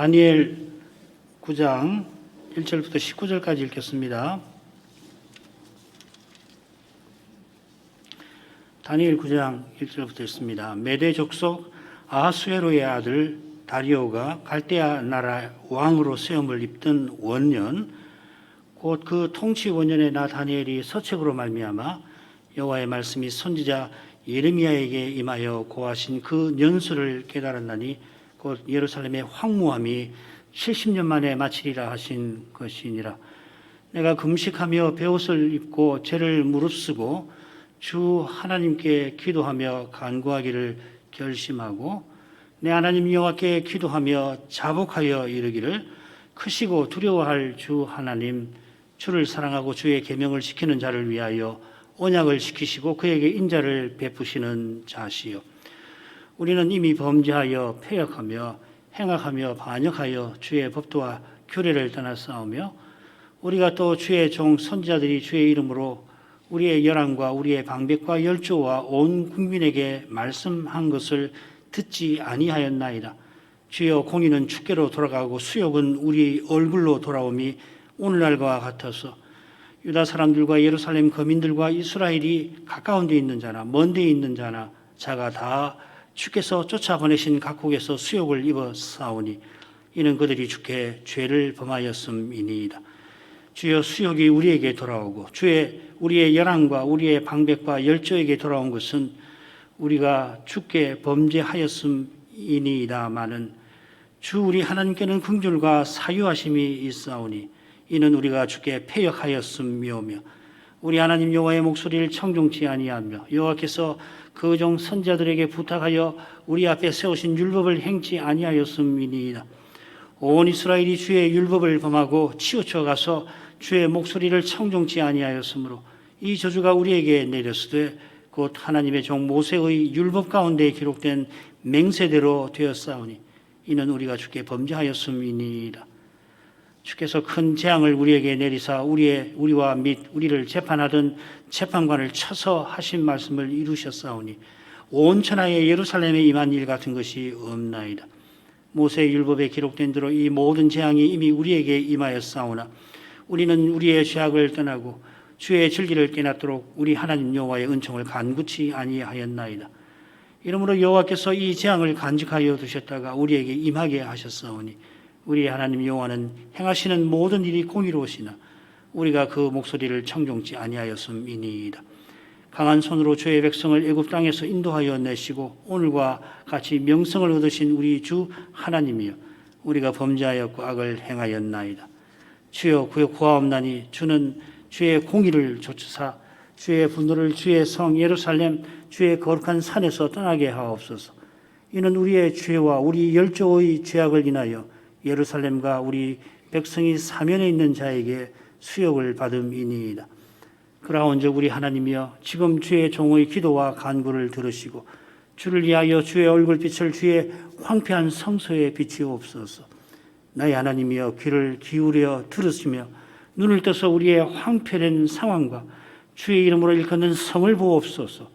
다니엘 9장 1절부터 19절까지 읽겠습니다. 다니엘 9장 1절부터 읽습니다. 메대 족속 아하수에로의 아들 다리오가 갈대아 나라 왕으로 세움을 입던 원년 곧 그 통치 원년에 나 다니엘이 서책으로 말미암아 여호와의 말씀이 선지자 예레미야에게 임하여 고하신 그 년수를 깨달았나니 곧 예루살렘의 황무함이 70년 만에 마치리라 하신 것이니라. 내가 금식하며 베옷을 입고 죄를 무릅쓰고 주 하나님께 기도하며 간구하기를 결심하고 내 하나님 여호와께 기도하며 자복하여 이르기를 크시고 두려워할 주 하나님 주를 사랑하고 주의 계명을 지키는 자를 위하여 언약을 지키시고 그에게 인자를 베푸시는 자시요. 우리는 이미 범죄하여 패역하며 행악하며 반역하여 주의 법도와 규례를 떠나 싸우며 우리가 또 주의 종 선지자들이 주의 이름으로 우리의 열왕과 우리의 방백과 열조와 온 국민에게 말씀한 것을 듣지 아니하였나이다. 주여 공의는 주께로 돌아가고 수욕은 우리 얼굴로 돌아옴이 오늘날과 같아서 유다 사람들과 예루살렘 거민들과 이스라엘이 가까운 데 있는 자나 먼 데 있는 자나 자가 다 주께서 쫓아보내신 각국에서 수욕을 입어 싸우니 이는 그들이 주께 죄를 범하였음이니이다. 주여 수욕이 우리에게 돌아오고 우리의 열왕과 우리의 방백과 열조에게 돌아온 것은 우리가 주께 범죄하였음이니이다마는 주 우리 하나님께는 긍휼과 사유하심이 있사오니 이는 우리가 주께 패역하였음이오며 우리 하나님 여호와의 목소리를 청종치 아니하며 여호와께서 그 종 선지자들에게 부탁하여 우리 앞에 세우신 율법을 행치 아니하였음이니이다. 온 이스라엘이 주의 율법을 범하고 치우쳐 가서 주의 목소리를 청종치 아니하였으므로 이 저주가 우리에게 내렸으되 곧 하나님의 종 모세의 율법 가운데 기록된 맹세대로 되었사오니 이는 우리가 주께 범죄하였음이니이다. 주께서 큰 재앙을 우리에게 내리사 우리와 및 우리를 재판하던 재판관을 쳐서 하신 말씀을 이루셨사오니 온 천하에 예루살렘에 임한 일 같은 것이 없나이다. 모세의 율법에 기록된 대로 이 모든 재앙이 이미 우리에게 임하였사오나 우리는 우리의 죄악을 떠나고 주의 진리를 깨닫도록 우리 하나님 여호와의 은총을 간구치 아니하였나이다. 이러므로 여호와께서 이 재앙을 간직하여 두셨다가 우리에게 임하게 하셨사오니 우리 하나님 여호와는 행하시는 모든 일이 공의로우시나 우리가 그 목소리를 청종치 아니하였음이니이다. 강한 손으로 주의 백성을 애굽 땅에서 인도하여 내시고 오늘과 같이 명성을 얻으신 우리 주 하나님이여 우리가 범죄하였고 악을 행하였나이다. 주여 구하옵나니 주는 주의 공의를 좇으사 주의 분노를 주의 성 예루살렘 주의 거룩한 산에서 떠나게 하옵소서. 이는 우리의 죄와 우리 열조의 죄악을 인하여 예루살렘과 우리 백성이 사면에 있는 자에게 수욕을 받음이니이다. 그라온즉 우리 하나님이여 지금 주의 종의 기도와 간구를 들으시고 주를 위하여 주의 얼굴빛을 주의 황폐한 성소에 비추옵소서. 나의 하나님이여 귀를 기울여 들으시며 눈을 떠서 우리의 황폐된 상황과 주의 이름으로 일컫는 성을 보옵소서.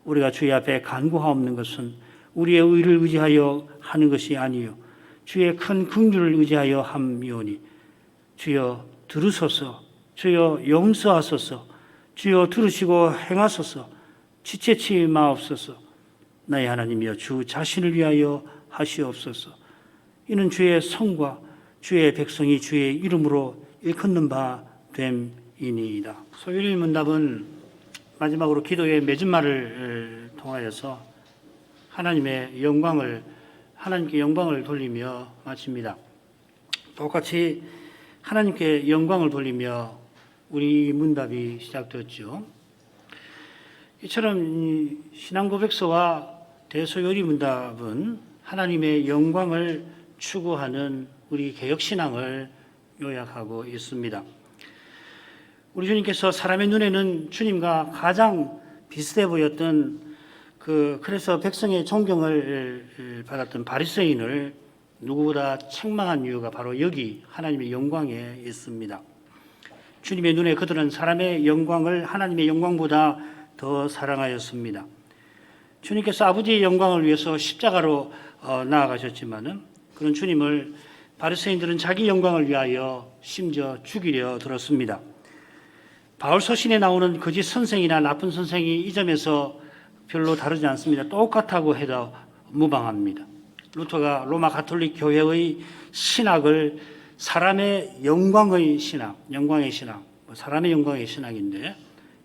우리가 주의 앞에 간구하옵는 것은 우리의 의를 의지하여 하는 것이 아니요 주의 큰 긍휼을 의지하여 함이오니 주여 들으소서. 주여 용서하소서. 주여 들으시고 행하소서. 지체치 마옵소서. 나의 하나님이여 주 자신을 위하여 하시옵소서. 이는 주의 성과 주의 백성이 주의 이름으로 일컫는 바 됨이니이다. 소율의 문답은 마지막으로 기도의 맺은말을 통하여서 하나님께 영광을 돌리며 마칩니다. 똑같이 하나님께 영광을 돌리며 우리 문답이 시작되었죠. 이처럼 신앙 고백서와 대소요리 문답은 하나님의 영광을 추구하는 우리 개혁신앙을 요약하고 있습니다. 우리 주님께서 사람의 눈에는 주님과 가장 비슷해 보였던 그래서 백성의 존경을 받았던 바리새인을 누구보다 책망한 이유가 바로 여기 하나님의 영광에 있습니다. 주님의 눈에 그들은 사람의 영광을 하나님의 영광보다 더 사랑하였습니다. 주님께서 아버지의 영광을 위해서 십자가로 나아가셨지만은 그런 주님을 바리새인들은 자기 영광을 위하여 심지어 죽이려 들었습니다. 바울 서신에 나오는 거짓 선생이나 나쁜 선생이 이 점에서 별로 다르지 않습니다. 똑같다고 해도 무방합니다. 루터가 로마 가톨릭 교회의 신학을 사람의 영광의 신학, 사람의 영광의 신학인데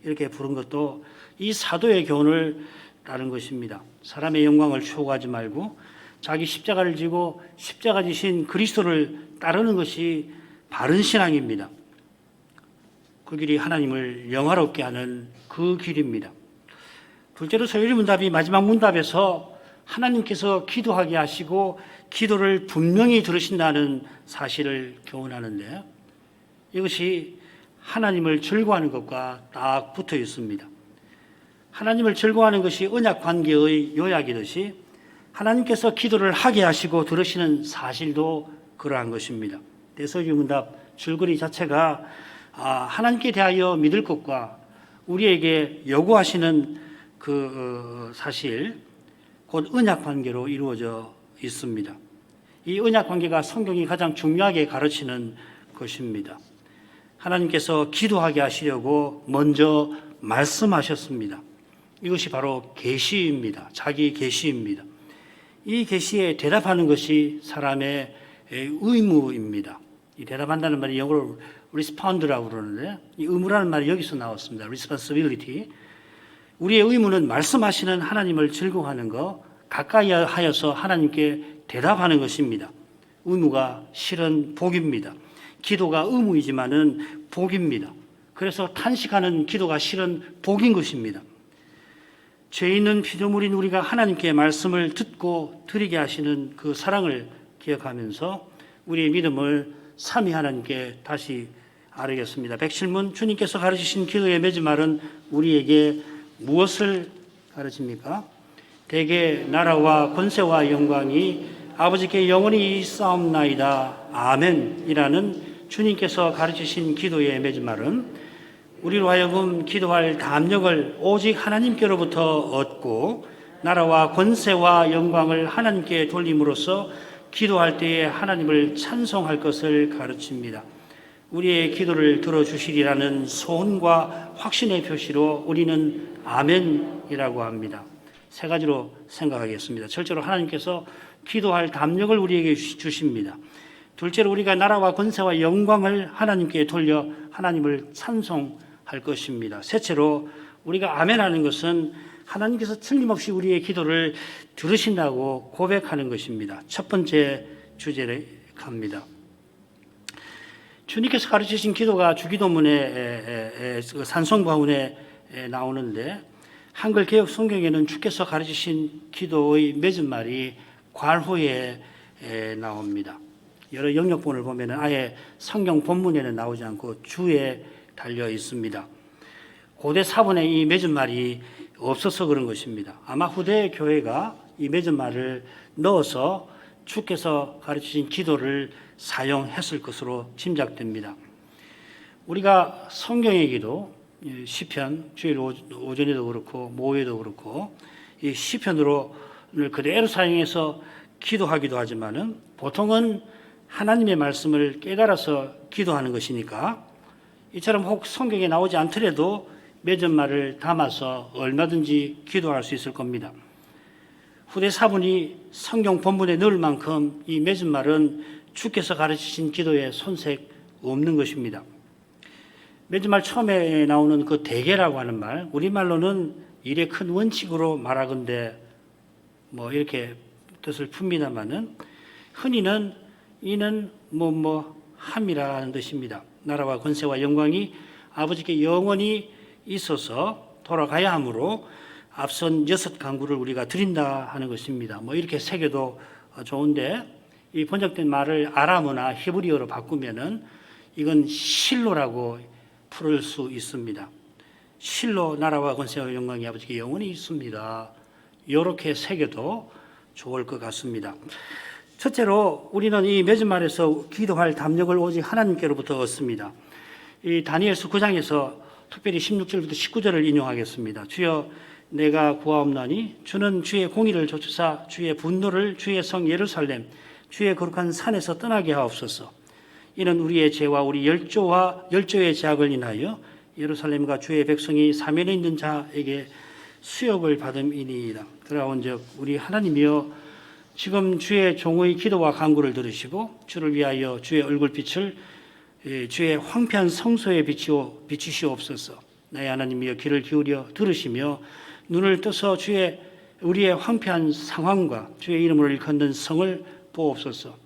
이렇게 부른 것도 이 사도의 교훈을 따른 것입니다. 사람의 영광을 추구하지 말고 자기 십자가를 지고 십자가 지신 그리스도를 따르는 것이 바른 신앙입니다. 그 길이 하나님을 영화롭게 하는 그 길입니다. 둘째로 소요리 문답이 마지막 문답에서 하나님께서 기도하게 하시고 기도를 분명히 들으신다는 사실을 교훈하는데 이것이 하나님을 즐거워하는 것과 딱 붙어 있습니다. 하나님을 즐거워하는 것이 언약 관계의 요약이듯이 하나님께서 기도를 하게 하시고 들으시는 사실도 그러한 것입니다. 대소요리 문답 줄거리 자체가 하나님께 대하여 믿을 것과 우리에게 요구하시는 그 사실, 곧 언약 관계로 이루어져 있습니다. 이 언약 관계가 성경이 가장 중요하게 가르치는 것입니다. 하나님께서 기도하게 하시려고 먼저 말씀하셨습니다. 이것이 바로 계시입니다. 자기 계시입니다. 이 계시에 대답하는 것이 사람의 의무입니다. 이 대답한다는 말이 영어로 respond라고 그러는데 이 의무라는 말이 여기서 나왔습니다. responsibility. 우리의 의무는 말씀하시는 하나님을 즐거워하는 것, 가까이 하여서 하나님께 대답하는 것입니다. 의무가 실은 복입니다. 기도가 의무이지만은 복입니다. 그래서 탄식하는 기도가 실은 복인 것입니다. 죄 있는 피조물인 우리가 하나님께 말씀을 듣고 드리게 하시는 그 사랑을 기억하면서 우리의 믿음을 삼위 하나님께 다시 아뢰겠습니다. 107문 주님께서 가르치신 기도의 매주말은 우리에게 무엇을 가르칩니까? 대개 나라와 권세와 영광이 아버지께 영원히 있사옵나이다. 아멘이라는 주님께서 가르치신 기도의 매주말은 우리로 하여금 기도할 담력을 오직 하나님께로부터 얻고 나라와 권세와 영광을 하나님께 돌림으로써 기도할 때에 하나님을 찬송할 것을 가르칩니다. 우리의 기도를 들어주시리라는 소원과 확신의 표시로 우리는 아멘이라고 합니다. 세 가지로 생각하겠습니다. 첫째로 하나님께서 기도할 담력을 우리에게 주십니다. 둘째로 우리가 나라와 권세와 영광을 하나님께 돌려 하나님을 찬송할 것입니다. 셋째로 우리가 아멘하는 것은 하나님께서 틀림없이 우리의 기도를 들으신다고 고백하는 것입니다. 첫 번째 주제를 갑니다. 주님께서 가르치신 기도가 주기도문의 산성과운에 나오는데 한글 개역 성경에는 주께서 가르치신 기도의 맺은말이 괄호에 나옵니다. 여러 영역본을 보면 아예 성경 본문에는 나오지 않고 주에 달려 있습니다. 고대 사본에 이 맺은말이 없어서 그런 것입니다. 아마 후대 교회가 이 맺은말을 넣어서 주께서 가르치신 기도를 사용했을 것으로 짐작됩니다. 우리가 성경의 기도, 시편, 주일 오전에도 그렇고 모후에도 그렇고 이 시편으로 그대로 사용해서 기도하기도 하지만은 보통은 하나님의 말씀을 깨달아서 기도하는 것이니까 이처럼 혹 성경에 나오지 않더라도 맺은말을 담아서 얼마든지 기도할 수 있을 겁니다. 후대 사본이 성경 본문에 넣을 만큼 이 맺은말은 주께서 가르치신 기도에 손색 없는 것입니다. 맺은말 처음에 나오는 그 대개라고 하는 말, 우리말로는 일의 큰 원칙으로 말하건대 뭐 이렇게 뜻을 풉니다마는 흔히는 이는 함이라는 뜻입니다. 나라와 권세와 영광이 아버지께 영원히 있어서 돌아가야 하므로 앞선 6강구를 우리가 드린다 하는 것입니다. 이렇게 새겨도 좋은데 이 번역된 말을 아람어나 히브리어로 바꾸면은 이건 실로라고 풀을 수 있습니다. 실로 나라와 권세와 영광이 아버지께 영원히 있습니다. 이렇게 새겨도 좋을 것 같습니다. 첫째로 우리는 이 맺은말에서 기도할 담력을 오직 하나님께로부터 얻습니다. 이 다니엘서 9장에서 특별히 16절부터 19절을 인용하겠습니다. 주여 내가 구하옵나니 주는 주의 공의를 좇으사 주의 분노를 주의 성 예루살렘 주의 거룩한 산에서 떠나게 하옵소서. 이는 우리의 죄와 우리 열조의 죄악을 인하여 예루살렘과 주의 백성이 사면에 있는 자에게 수욕을 받음이니이다. 그러온즉 우리 하나님이여 지금 주의 종의 기도와 간구를 들으시고 주를 위하여 주의 얼굴빛을 주의 황폐한 성소에 비추시옵소서. 나의 하나님이여 귀를 기울여 들으시며 눈을 떠서 우리의 황폐한 상황과 주의 이름으로 일컫는 성을 보옵소서.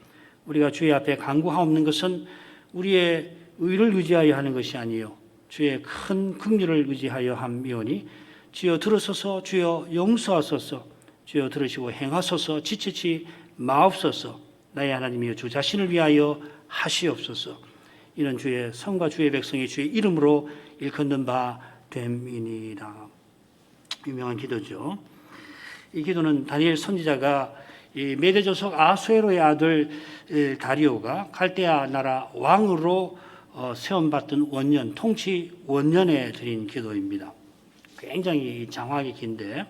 우리가 주의 앞에 간구하옵는 것은 우리의 의를 의지하여 하는 것이 아니요 주의 큰 긍휼을 의지하여 함이오니 주여 들으소서. 주여 용서하소서. 주여 들으시고 행하소서. 지치지 마옵소서. 나의 하나님이여 주 자신을 위하여 하시옵소서. 이는 주의 성과 주의 백성이 주의 이름으로 일컫는 바 됨이니이다. 유명한 기도죠. 이 기도는 다니엘 선지자가 이 메대 조석 아수에로의 아들 다리오가 갈대아 나라 왕으로 세움받던 원년, 통치 원년에 드린 기도입니다. 굉장히 장황하게 긴데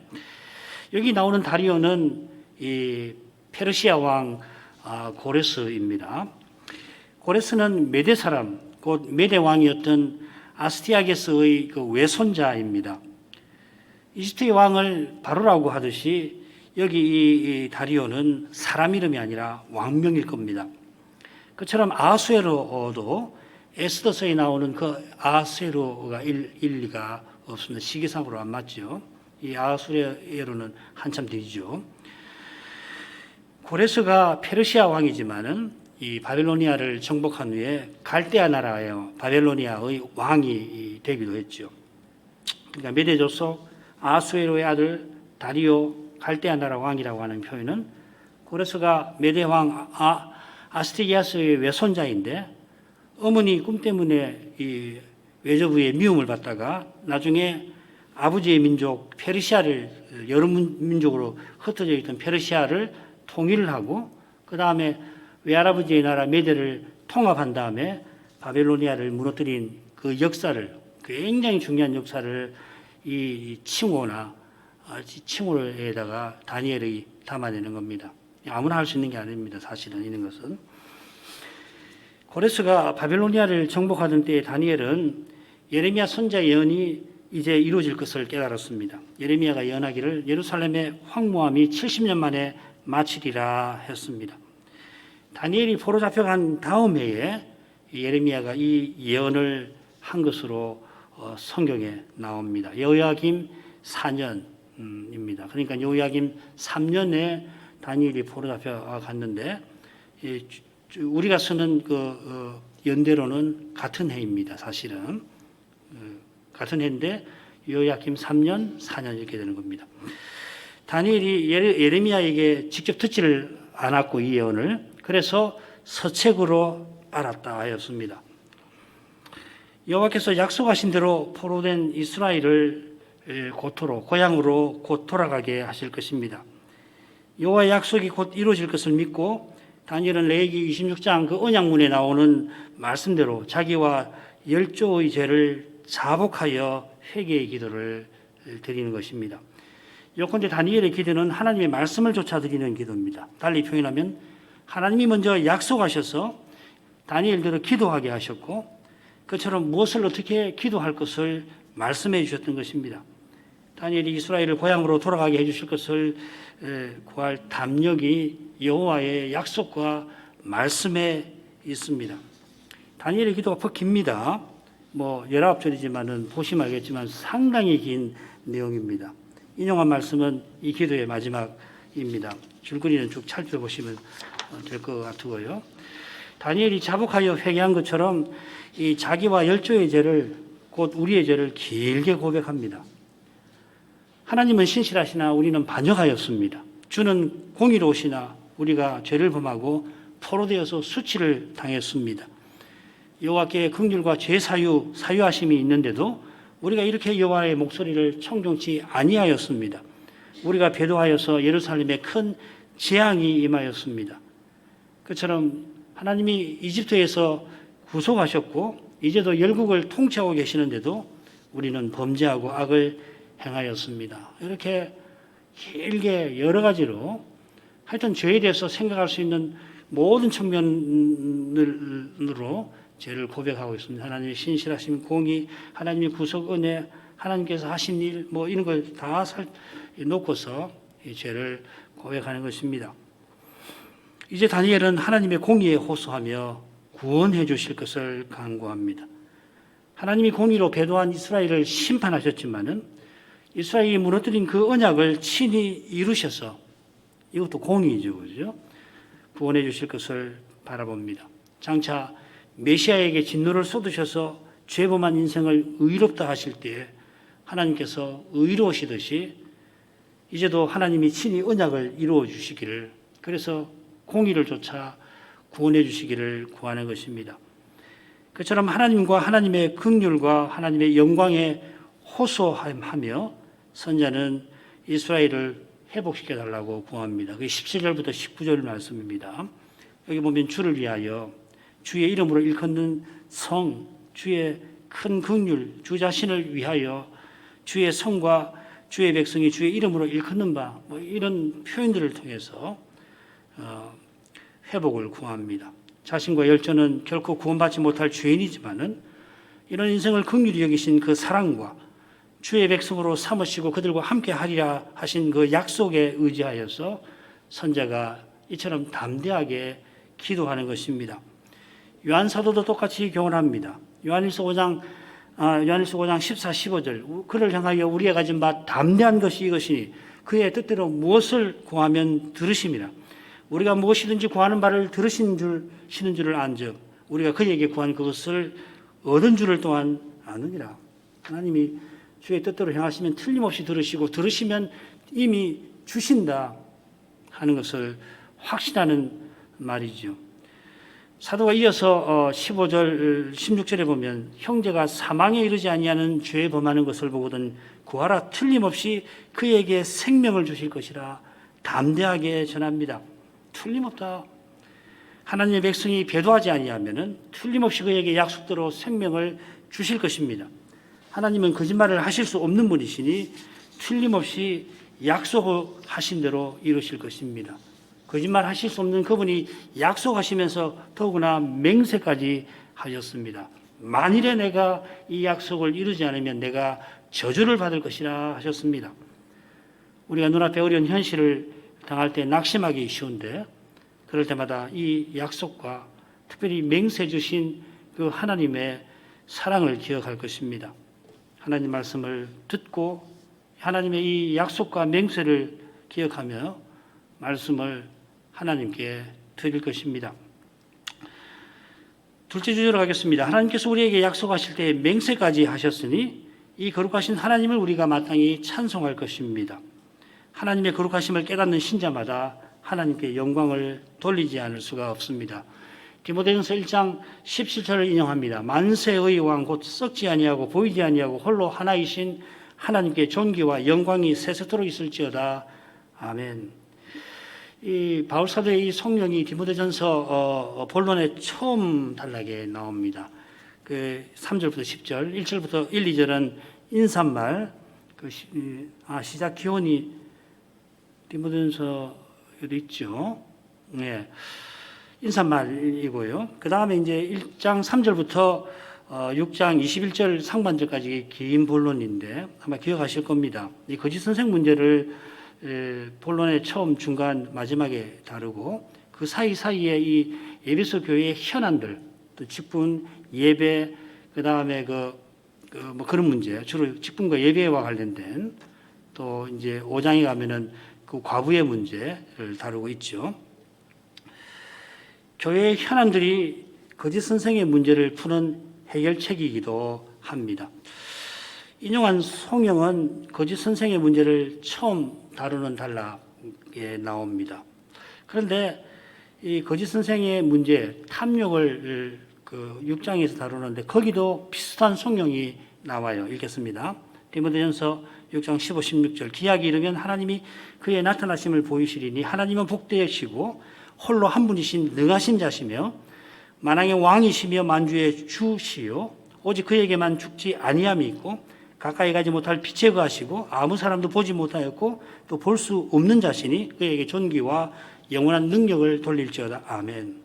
여기 나오는 다리오는 이 페르시아 왕 고레스입니다. 고레스는 메대 사람, 곧 메대 왕이었던 아스티아게스의 그 외손자입니다. 이집트의 왕을 바로라고 하듯이 여기 이 다리오는 사람 이름이 아니라 왕명일 겁니다. 그처럼 아수에로도 에스더서에 나오는 그 아수에로가 일리가 없습니다. 시기상으로 안 맞죠. 이 아수에로는 한참 뒤죠. 고레스가 페르시아 왕이지만은 이 바벨로니아를 정복한 후에 갈대아 나라의 바벨로니아의 왕이 되기도 했죠. 그러니까 메대 조석 아수에로의 아들 다리오 갈대아 나라 왕이라고 하는 표현은 고레스가 메대 왕 아스티기아스의 외손자인데 어머니 꿈 때문에 이 외조부의 미움을 받다가 나중에 아버지의 민족 페르시아를 여러 민족으로 흩어져 있던 페르시아를 통일을 하고 그 다음에 외할아버지의 나라 메대를 통합한 다음에 바벨로니아를 무너뜨린 그 역사를 굉장히 중요한 역사를 이 칭호에다가 다니엘이 담아내는 겁니다. 아무나 할 수 있는 게 아닙니다. 사실은 있는 것은. 고레스가 바벨로니아를 정복하던 때에 다니엘은 예레미야 선지자 예언이 이제 이루어질 것을 깨달았습니다. 예레미야가 예언하기를 예루살렘의 황무함이 70년 만에 마치리라 했습니다. 다니엘이 포로 잡혀간 다음 해에 예레미야가 이 예언을 한 것으로 성경에 나옵니다. 여호야김 4년입니다. 그러니까 여호야김 3년에 다니엘이 포로 잡혀갔는데 우리가 쓰는 그 연대로는 같은 해입니다. 사실은 같은 해인데 여호야김 3년, 4년 이렇게 되는 겁니다. 다니엘이 예레미야에게 직접 듣지를 않았고 이 예언을 그래서 서책으로 알았다 하였습니다. 여호와께서 약속하신 대로 포로된 이스라엘을 고향으로 곧 돌아가게 하실 것입니다. 여호와의 약속이 곧 이루어질 것을 믿고 다니엘은 레위기 26장 그 언약문에 나오는 말씀대로 자기와 열조의 죄를 자복하여 회개의 기도를 드리는 것입니다. 요컨대 다니엘의 기도는 하나님의 말씀을 쫓아 드리는 기도입니다. 달리 표현하면 하나님이 먼저 약속하셔서 다니엘들을 기도하게 하셨고 그처럼 무엇을 어떻게 기도할 것을 말씀해 주셨던 것입니다. 다니엘이 이스라엘을 고향으로 돌아가게 해 주실 것을 구할 담력이 여호와의 약속과 말씀에 있습니다. 다니엘의 기도가 퍽 깁니다. 19절이지만은 보시면 알겠지만 상당히 긴 내용입니다. 인용한 말씀은 이 기도의 마지막입니다. 줄거리는 쭉 살펴보시면 될 것 같고요. 다니엘이 자복하여 회개한 것처럼 이 자기와 열조의 죄를 곧 우리의 죄를 길게 고백합니다. 하나님은 신실하시나 우리는 반역하였습니다. 주는 공의로우시나 우리가 죄를 범하고 포로되어서 수치를 당했습니다. 여호와께 긍휼과 죄 사유하심이 있는데도 우리가 이렇게 여호와의 목소리를 청종치 아니하였습니다. 우리가 배도하여서 예루살렘에 큰 재앙이 임하였습니다. 그처럼 하나님이 이집트에서 구속하셨고 이제도 열국을 통치하고 계시는데도 우리는 범죄하고 악을 행하였습니다. 이렇게 길게 여러 가지로 하여튼 죄에 대해서 생각할 수 있는 모든 측면으로 죄를 고백하고 있습니다. 하나님의 신실하심, 공의, 하나님의 구속 은혜, 하나님께서 하신 일, 이런 걸 다 놓고서 이 죄를 고백하는 것입니다. 이제 다니엘은 하나님의 공의에 호소하며 구원해 주실 것을 간구합니다. 하나님이 공의로 배도한 이스라엘을 심판하셨지만은 이스라엘이 무너뜨린 그 언약을 친히 이루셔서 이것도 공의죠, 그죠? 구원해 주실 것을 바라봅니다. 장차 메시아에게 진노를 쏟으셔서 죄범한 인생을 의롭다 하실 때에 하나님께서 의로우시듯이 이제도 하나님이 친히 언약을 이루어 주시기를, 그래서 공의를 쫓아 구원해 주시기를 구하는 것입니다. 그처럼 하나님과 하나님의 긍휼과 하나님의 영광에 호소하며 선자는 이스라엘을 회복시켜 달라고 구합니다. 그게 17절부터 19절 말씀입니다. 여기 보면 주를 위하여 주의 이름으로 일컫는 성, 주의 큰 긍휼, 주 자신을 위하여 주의 성과 주의 백성이 주의 이름으로 일컫는 바, 이런 표현들을 통해서 회복을 구합니다. 자신과 열조는 결코 구원받지 못할 죄인이지만은 이런 인생을 긍휼히 여기신 그 사랑과 주의 백성으로 삼으시고 그들과 함께 하리라 하신 그 약속에 의지하여서 선자가 이처럼 담대하게 기도하는 것입니다. 요한 사도도 똑같이 교훈합니다. 요한일서 5장 14, 15절 그를 향하여 우리가 가진 바 담대한 것이 이것이니 그의 뜻대로 무엇을 구하면 들으심이라. 우리가 무엇이든지 구하는 바를 들으시는 줄을 안즉 우리가 그에게 구한 그것을 얻은 줄을 또한 아느니라. 하나님이 주의 뜻대로 행하시면 틀림없이 들으시면 이미 주신다 하는 것을 확신하는 말이죠. 사도가 이어서 15절, 16절에 보면 형제가 사망에 이르지 아니하는 죄에 범하는 것을 보거든 구하라 틀림없이 그에게 생명을 주실 것이라 담대하게 전합니다. 틀림없다. 하나님의 백성이 배도하지 아니하면은 틀림없이 그에게 약속대로 생명을 주실 것입니다. 하나님은 거짓말을 하실 수 없는 분이시니 틀림없이 약속하신 대로 이루실 것입니다. 거짓말 하실 수 없는 그분이 약속하시면서 더구나 맹세까지 하셨습니다. 만일에 내가 이 약속을 이루지 않으면 내가 저주를 받을 것이라 하셨습니다. 우리가 눈앞에 어려운 현실을 당할 때 낙심하기 쉬운데 그럴 때마다 이 약속과 특별히 맹세 주신 그 하나님의 사랑을 기억할 것입니다. 하나님 말씀을 듣고 하나님의 이 약속과 맹세를 기억하며 말씀을 하나님께 드릴 것입니다. 둘째 주제로 가겠습니다. 하나님께서 우리에게 약속하실 때 맹세까지 하셨으니 이 거룩하신 하나님을 우리가 마땅히 찬송할 것입니다. 하나님의 거룩하심을 깨닫는 신자마다 하나님께 영광을 돌리지 않을 수가 없습니다. 디모데전서 1장 17절을 인용합니다. 만세의 왕 곧 썩지 아니하고 보이지 아니하고 홀로 하나이신 하나님께 존귀와 영광이 세세토록 있을지어다. 아멘. 이 바울 사도의 이 성령이 디모데전서 본론에 처음 단락에 나옵니다. 그 3절부터 10절, 1절부터 1, 2절은 인사말, 시작 기원이 디모데전서에도 있죠. 네. 인사말이고요. 그 다음에 이제 1장 3절부터 6장 21절 상반절까지 긴 본론인데 아마 기억하실 겁니다. 이 거짓 선생 문제를 본론의 처음, 중간, 마지막에 다루고 그 사이사이에 이 에베소 교회의 현안들, 또 직분, 예배, 그 다음에 그런 문제, 주로 직분과 예배와 관련된 또 이제 5장에 가면은 그 과부의 문제를 다루고 있죠. 교회의 현안들이 거짓 선생의 문제를 푸는 해결책이기도 합니다. 인용한 성경은 거짓 선생의 문제를 처음 다루는 단락에 나옵니다. 그런데 이 거짓 선생의 문제, 탐욕을 그 6장에서 다루는데 거기도 비슷한 성경이 나와요. 읽겠습니다. 디모데전서 6장 15, 16절 기약이 이르면 하나님이 그의 나타나심을 보이시리니 하나님은 복되시고 홀로 한 분이신 능하신 자시며 만왕의 왕이시며 만주의 주시요 오직 그에게만 죽지 아니함이 있고 가까이 가지 못할 빛에 거하시고 아무 사람도 보지 못하였고 또 볼 수 없는 자시니 그에게 존귀와 영원한 능력을 돌릴지어다. 아멘.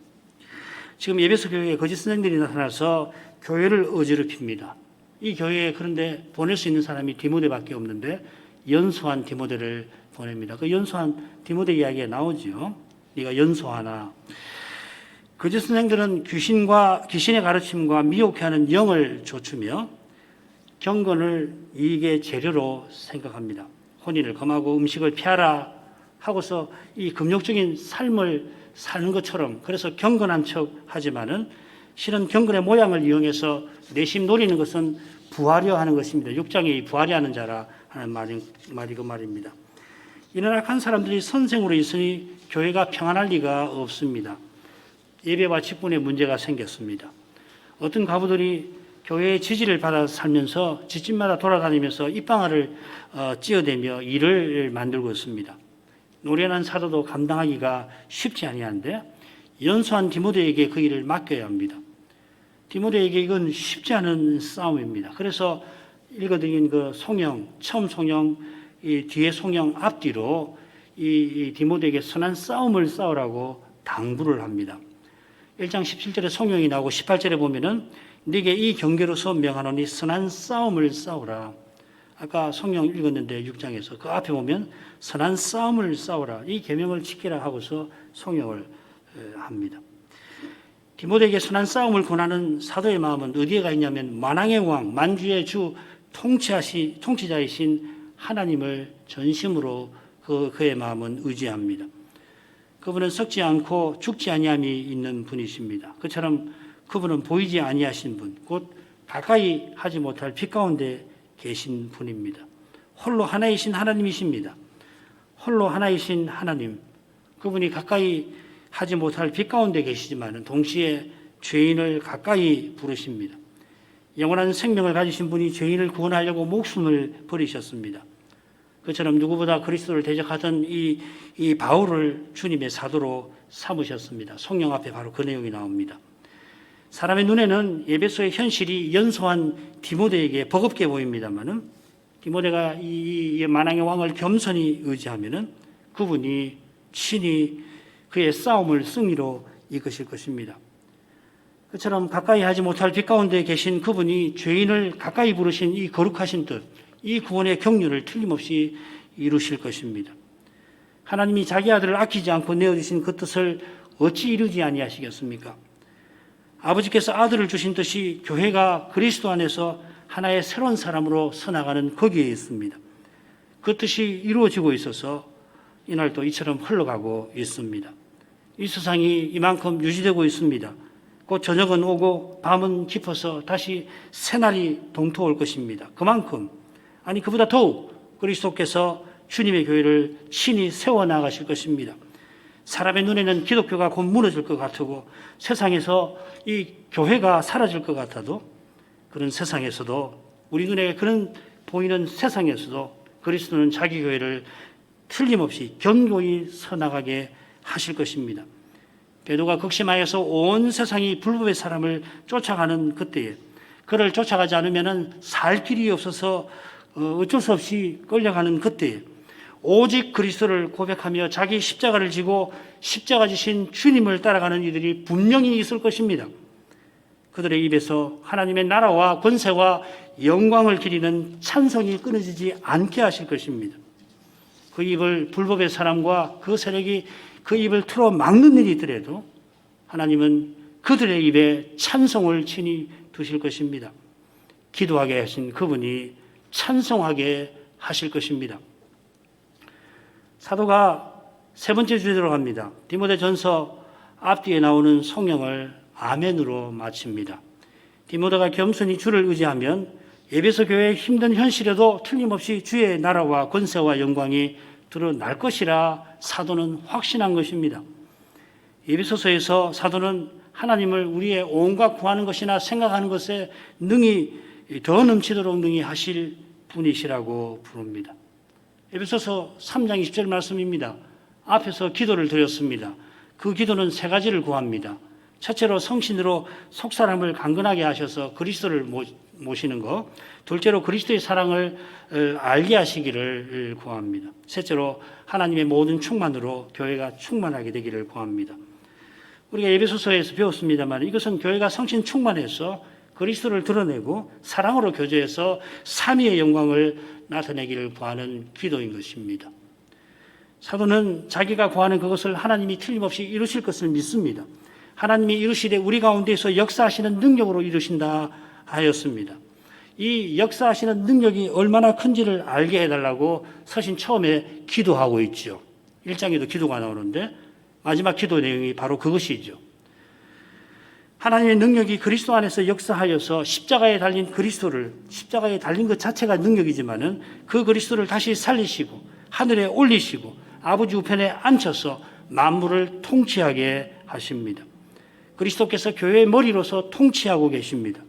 지금 에베소 교회에 거짓 선생들이 나타나서 교회를 어지럽힙니다. 이 교회에 그런데 보낼 수 있는 사람이 디모데밖에 없는데 연소한 디모데를 보냅니다. 그 연소한 디모데 이야기가 나오죠. 네가 연소하나. 거짓 선생들은 귀신의 가르침과 미혹해 하는 영을 좇으며 경건을 이익의 재료로 생각합니다. 혼인을 금하고 음식을 피하라 하고서 이 금욕적인 삶을 사는 것처럼, 그래서 경건한 척 하지만은 실은 경건의 모양을 이용해서 내심 노리는 것은 부하려 하는 것입니다. 6장에 부하려 하는 자라 하는 말이 그 말입니다. 이런 악한 사람들이 선생으로 있으니 교회가 평안할 리가 없습니다. 예배와 직분에 문제가 생겼습니다. 어떤 과부들이 교회의 지지를 받아 살면서 집집마다 돌아다니면서 입방아를 찧어대며 일을 만들고 있습니다. 노련한 사도도 감당하기가 쉽지 아니한데 연소한 디모데에게 그 일을 맡겨야 합니다. 디모데에게 이건 쉽지 않은 싸움입니다. 그래서 읽어드린 그 송영, 처음 송영, 이 뒤에 송영 앞뒤로 이 디모데에게 선한 싸움을 싸우라고 당부를 합니다. 1장 17절에 송영이 나오고 18절에 보면은 네게 이 경계로서 명하노니 선한 싸움을 싸우라. 아까 송영 읽었는데 6장에서 그 앞에 보면 선한 싸움을 싸우라. 이 계명을 지키라 하고서 송영을 합니다. 디모데에게 선한 싸움을 권하는 사도의 마음은 어디에 가 있냐면 만왕의 왕, 만주의 주, 통치자이신 하나님을 전심으로 그의 마음은 의지합니다. 그분은 썩지 않고 죽지 아니함이 있는 분이십니다. 그처럼 그분은 보이지 아니하신 분, 곧 가까이 하지 못할 빛 가운데 계신 분입니다. 홀로 하나이신 하나님이십니다. 홀로 하나이신 하나님, 그분이 가까이 하지 못할 빛 가운데 계시지만 동시에 죄인을 가까이 부르십니다. 영원한 생명을 가지신 분이 죄인을 구원하려고 목숨을 버리셨습니다. 그처럼 누구보다 그리스도를 대적하던 이 바울을 주님의 사도로 삼으셨습니다. 성령 앞에 바로 그 내용이 나옵니다. 사람의 눈에는 에베소의 현실이 연소한 디모데에게 버겁게 보입니다만은 디모데가 이 만왕의 왕을 겸손히 의지하면은 그분이 친히 그의 싸움을 승리로 이끄실 것입니다. 그처럼 가까이 하지 못할 빛 가운데 계신 그분이 죄인을 가까이 부르신 이 거룩하신 뜻, 이 구원의 경륜을 틀림없이 이루실 것입니다. 하나님이 자기 아들을 아끼지 않고 내어주신 그 뜻을 어찌 이루지 아니하시겠습니까? 아버지께서 아들을 주신 뜻이 교회가 그리스도 안에서 하나의 새로운 사람으로 서나가는 거기에 있습니다. 그 뜻이 이루어지고 있어서 이날도 이처럼 흘러가고 있습니다. 이 세상이 이만큼 유지되고 있습니다. 곧 저녁은 오고 밤은 깊어서 다시 새날이 동토올 것입니다. 그만큼, 아니 그보다 더욱 그리스도께서 주님의 교회를 친히 세워나가실 것입니다. 사람의 눈에는 기독교가 곧 무너질 것 같고 세상에서 이 교회가 사라질 것 같아도 그런 세상에서도, 우리 눈에 그런 보이는 세상에서도 그리스도는 자기 교회를 틀림없이 견고히 서나가게 하실 것입니다. 베드로가 극심하여서 온 세상이 불법의 사람을 쫓아가는 그때에 그를 쫓아가지 않으면 살 길이 없어서 어쩔 수 없이 끌려가는 그때에 오직 그리스도를 고백하며 자기 십자가를 지고 십자가 지신 주님을 따라가는 이들이 분명히 있을 것입니다. 그들의 입에서 하나님의 나라와 권세와 영광을 기리는 찬송이 끊어지지 않게 하실 것입니다. 그 입을 불법의 사람과 그 세력이 그 입을 틀어 막는 일이 있더라도 하나님은 그들의 입에 찬송을 친히 두실 것입니다. 기도하게 하신 그분이 찬송하게 하실 것입니다. 사도가 세 번째 주제로 갑니다. 디모데전서 앞뒤에 나오는 성령을 아멘으로 마칩니다. 디모데가 겸손히 주를 의지하면 에베소 교회의 힘든 현실에도 틀림없이 주의 나라와 권세와 영광이 드러날 것이라 사도는 확신한 것입니다. 에베소서에서 사도는 하나님을 우리의 온갖 구하는 것이나 생각하는 것에 능히 더 넘치도록 능히 하실 분이시라고 부릅니다. 에베소서 3장 20절 말씀입니다. 앞에서 기도를 드렸습니다. 그 기도는 세 가지를 구합니다. 첫째로 성신으로 속사람을 강건하게 하셔서 그리스도를 모시는 것, 둘째로 그리스도의 사랑을 알게 하시기를 구합니다. 셋째로 하나님의 모든 충만으로 교회가 충만하게 되기를 구합니다. 우리가 에베소서에서 배웠습니다만 이것은 교회가 성신 충만해서 그리스도를 드러내고 사랑으로 교제해서 삼위의 영광을 나타내기를 구하는 기도인 것입니다. 사도는 자기가 구하는 그것을 하나님이 틀림없이 이루실 것을 믿습니다. 하나님이 이루시되 우리 가운데서 역사하시는 능력으로 이루신다 하였습니다. 이 역사하시는 능력이 얼마나 큰지를 알게 해달라고 서신 처음에 기도하고 있죠. 1장에도 기도가 나오는데 마지막 기도 내용이 바로 그것이죠. 하나님의 능력이 그리스도 안에서 역사하여서 십자가에 달린 그리스도를, 십자가에 달린 것 자체가 능력이지만은 그 그리스도를 다시 살리시고 하늘에 올리시고 아버지 우편에 앉혀서 만물을 통치하게 하십니다. 그리스도께서 교회의 머리로서 통치하고 계십니다.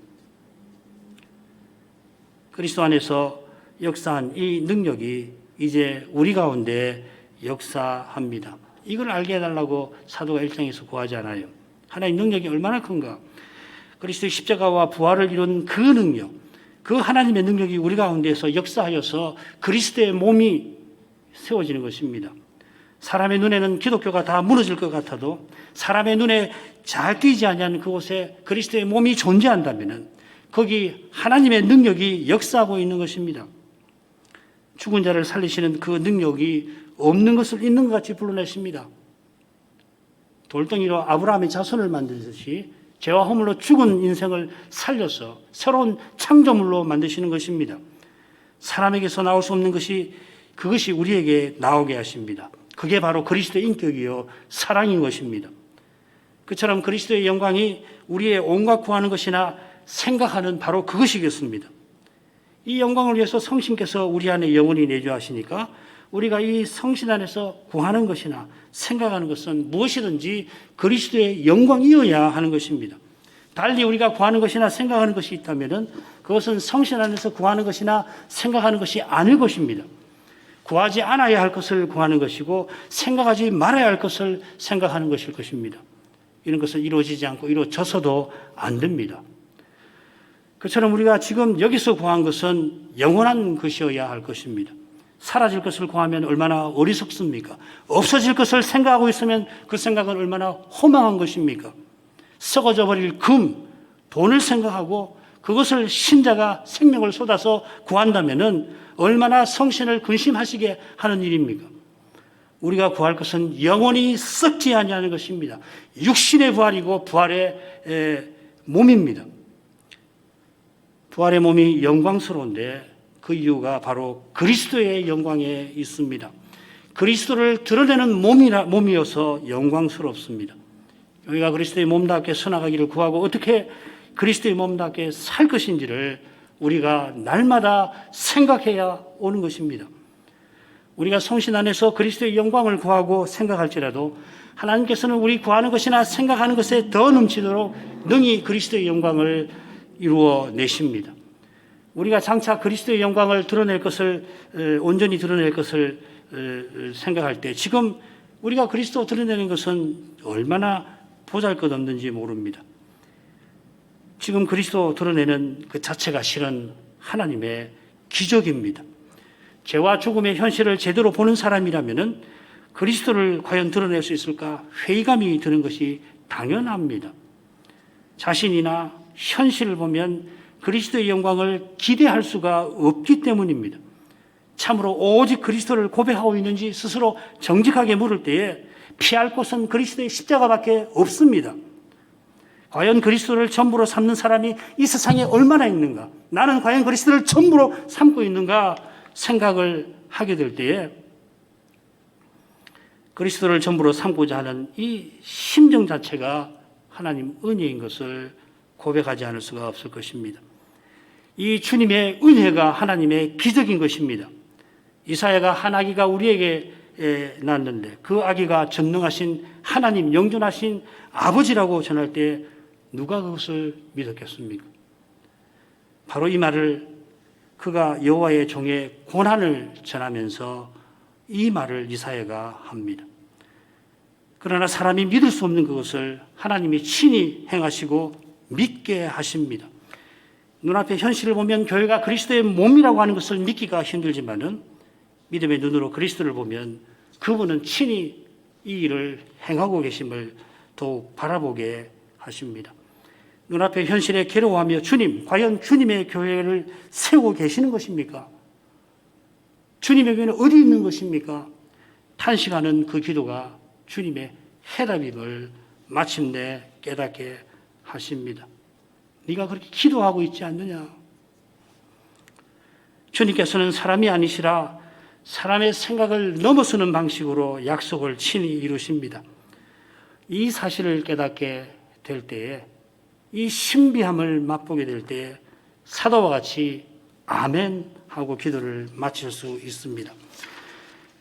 그리스도 안에서 역사한 이 능력이 이제 우리 가운데 역사합니다. 이걸 알게 해달라고 사도가 1장에서 구하지 않아요. 하나님 능력이 얼마나 큰가. 그리스도의 십자가와 부활을 이룬 그 능력, 그 하나님의 능력이 우리 가운데서 역사하여서 그리스도의 몸이 세워지는 것입니다. 사람의 눈에는 기독교가 다 무너질 것 같아도 사람의 눈에 잘 띄지 않는 그곳에 그리스도의 몸이 존재한다면 거기 하나님의 능력이 역사하고 있는 것입니다. 죽은 자를 살리시는 그 능력이 없는 것을 있는 것 같이 불러내십니다. 돌덩이로 아브라함의 자손을 만드듯이 죄와 허물로 죽은 인생을 살려서 새로운 창조물로 만드시는 것입니다. 사람에게서 나올 수 없는 것이 그것이 우리에게 나오게 하십니다. 그게 바로 그리스도의 인격이요 사랑인 것입니다. 그처럼 그리스도의 영광이 우리의 온갖 구하는 것이나 생각하는 바로 그것이겠습니다. 이 영광을 위해서 성신께서 우리 안에 영원히 내주하시니까 우리가 이 성신 안에서 구하는 것이나 생각하는 것은 무엇이든지 그리스도의 영광이어야 하는 것입니다. 달리 우리가 구하는 것이나 생각하는 것이 있다면 그것은 성신 안에서 구하는 것이나 생각하는 것이 아닐 것입니다. 구하지 않아야 할 것을 구하는 것이고 생각하지 말아야 할 것을 생각하는 것일 것입니다. 이런 것은 이루어지지 않고 이루어져서도 안 됩니다. 그처럼 우리가 지금 여기서 구한 것은 영원한 것이어야 할 것입니다. 사라질 것을 구하면 얼마나 어리석습니까? 없어질 것을 생각하고 있으면 그 생각은 얼마나 허망한 것입니까? 썩어져 버릴 금, 돈을 생각하고 그것을 신자가 생명을 쏟아서 구한다면 얼마나 성신을 근심하시게 하는 일입니까? 우리가 구할 것은 영원히 썩지 아니하는 것입니다. 육신의 부활이고 부활의 몸입니다. 부활의 몸이 영광스러운데 그 이유가 바로 그리스도의 영광에 있습니다. 그리스도를 드러내는 몸이어서 영광스럽습니다. 우리가 그리스도의 몸답게 서나가기를 구하고 어떻게 그리스도의 몸답게 살 것인지를 우리가 날마다 생각해야 오는 것입니다. 우리가 성신 안에서 그리스도의 영광을 구하고 생각할지라도 하나님께서는 우리 구하는 것이나 생각하는 것에 더 넘치도록 능히 그리스도의 영광을 이루어 내십니다. 우리가 장차 그리스도의 영광을 드러낼 것을 온전히 드러낼 것을 생각할 때 지금 우리가 그리스도 드러내는 것은 얼마나 보잘것없는지 모릅니다. 지금 그리스도 드러내는 그 자체가 실은 하나님의 기적입니다. 죄와 죽음의 현실을 제대로 보는 사람이라면 그리스도를 과연 드러낼 수 있을까 회의감이 드는 것이 당연합니다. 자신이나 현실을 보면 그리스도의 영광을 기대할 수가 없기 때문입니다. 참으로 오직 그리스도를 고백하고 있는지 스스로 정직하게 물을 때에 피할 곳은 그리스도의 십자가밖에 없습니다. 과연 그리스도를 전부로 삼는 사람이 이 세상에 얼마나 있는가? 나는 과연 그리스도를 전부로 삼고 있는가 생각을 하게 될 때에 그리스도를 전부로 삼고자 하는 이 심정 자체가 하나님 은혜인 것을 고백하지 않을 수가 없을 것입니다. 이 주님의 은혜가 하나님의 기적인 것입니다. 이사야가 한 아기가 우리에게 낳았는데 그 아기가 전능하신 하나님, 영존하신 아버지라고 전할 때 누가 그것을 믿었겠습니까? 바로 이 말을 그가 여호와의 종의 고난을 전하면서 이 말을 이사야가 합니다. 그러나 사람이 믿을 수 없는 그것을 하나님이 친히 행하시고 믿게 하십니다. 눈앞의 현실을 보면 교회가 그리스도의 몸이라고 하는 것을 믿기가 힘들지만은 믿음의 눈으로 그리스도를 보면 그분은 친히 이 일을 행하고 계심을 더욱 바라보게 하십니다. 눈앞의 현실에 괴로워하며 주님, 과연 주님의 교회를 세우고 계시는 것입니까? 주님의 교회는 어디 있는 것입니까? 탄식하는 그 기도가 주님의 해답임을 마침내 깨닫게 하십니다. 네가 그렇게 기도하고 있지 않느냐? 주님께서는 사람이 아니시라 사람의 생각을 넘어서는 방식으로 약속을 친히 이루십니다. 이 사실을 깨닫게 될 때에, 이 신비함을 맛보게 될 때에 사도와 같이 아멘 하고 기도를 마칠 수 있습니다.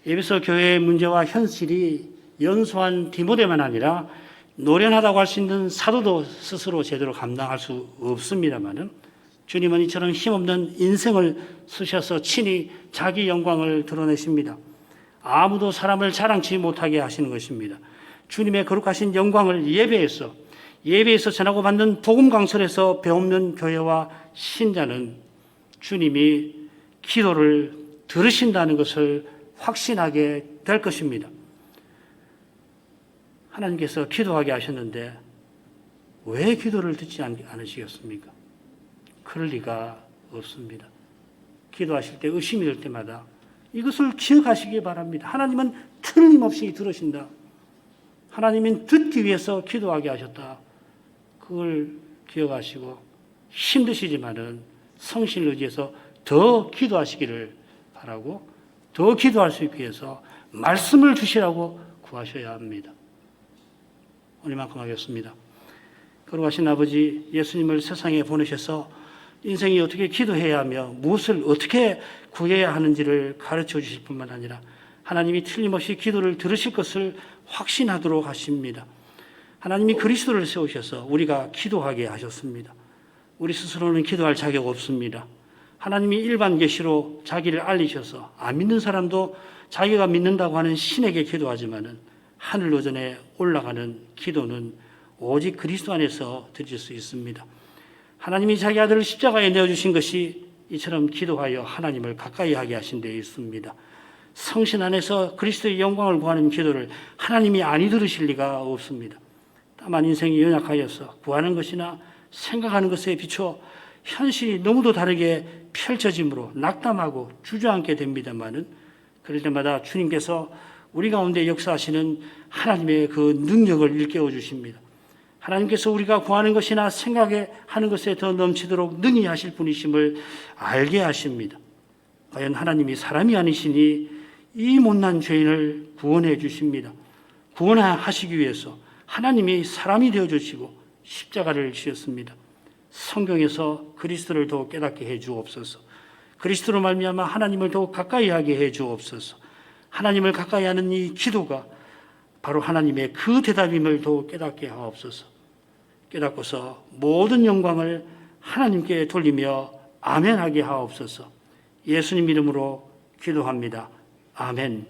에베소 교회의 문제와 현실이 연소한 디모데만 아니라 노련하다고 할 수 있는 사도도 스스로 제대로 감당할 수 없습니다만은 주님은 이처럼 힘없는 인생을 쓰셔서 친히 자기 영광을 드러내십니다. 아무도 사람을 자랑치 못하게 하시는 것입니다. 주님의 거룩하신 영광을 예배에서 전하고 받는 복음 강설에서 배우는 교회와 신자는 주님이 기도를 들으신다는 것을 확신하게 될 것입니다. 하나님께서 기도하게 하셨는데 왜 기도를 듣지 않으시겠습니까? 그럴 리가 없습니다. 기도하실 때 의심이 될 때마다 이것을 기억하시기 바랍니다. 하나님은 틀림없이 들으신다. 하나님은 듣기 위해서 기도하게 하셨다. 그걸 기억하시고 힘드시지만은 성신을 의지해서 더 기도하시기를 바라고 더 기도할 수 있기 위해서 말씀을 주시라고 구하셔야 합니다. 오늘만큼 하겠습니다. 거룩하신 아버지, 예수님을 세상에 보내셔서 인생이 어떻게 기도해야 하며 무엇을 어떻게 구해야 하는지를 가르쳐 주실 뿐만 아니라 하나님이 틀림없이 기도를 들으실 것을 확신하도록 하십니다. 하나님이 그리스도를 세우셔서 우리가 기도하게 하셨습니다. 우리 스스로는 기도할 자격 없습니다. 하나님이 일반 계시로 자기를 알리셔서 안 믿는 사람도 자기가 믿는다고 하는 신에게 기도하지만은 하늘 오전에 올라가는 기도는 오직 그리스도 안에서 드릴 수 있습니다. 하나님이 자기 아들을 십자가에 내어주신 것이 이처럼 기도하여 하나님을 가까이 하게 하신 데 있습니다. 성신 안에서 그리스도의 영광을 구하는 기도를 하나님이 아니 들으실 리가 없습니다. 다만 인생이 연약하여서 구하는 것이나 생각하는 것에 비춰 현실이 너무도 다르게 펼쳐짐으로 낙담하고 주저앉게 됩니다만은 그럴 때마다 주님께서 우리 가운데 역사하시는 하나님의 그 능력을 일깨워 주십니다. 하나님께서 우리가 구하는 것이나 생각하는 것에 더 넘치도록 능히 하실 분이심을 알게 하십니다. 과연 하나님이 사람이 아니시니 이 못난 죄인을 구원해 주십니다. 구원하시기 위해서 하나님이 사람이 되어주시고 십자가를 지었습니다. 성경에서 그리스도를 더욱 깨닫게 해 주옵소서. 그리스도로 말미암아 하나님을 더욱 가까이 하게 해 주옵소서. 하나님을 가까이 하는 이 기도가 바로 하나님의 그 대답임을 더욱 깨닫게 하옵소서. 깨닫고서 모든 영광을 하나님께 돌리며 아멘하게 하옵소서. 예수님 이름으로 기도합니다. 아멘.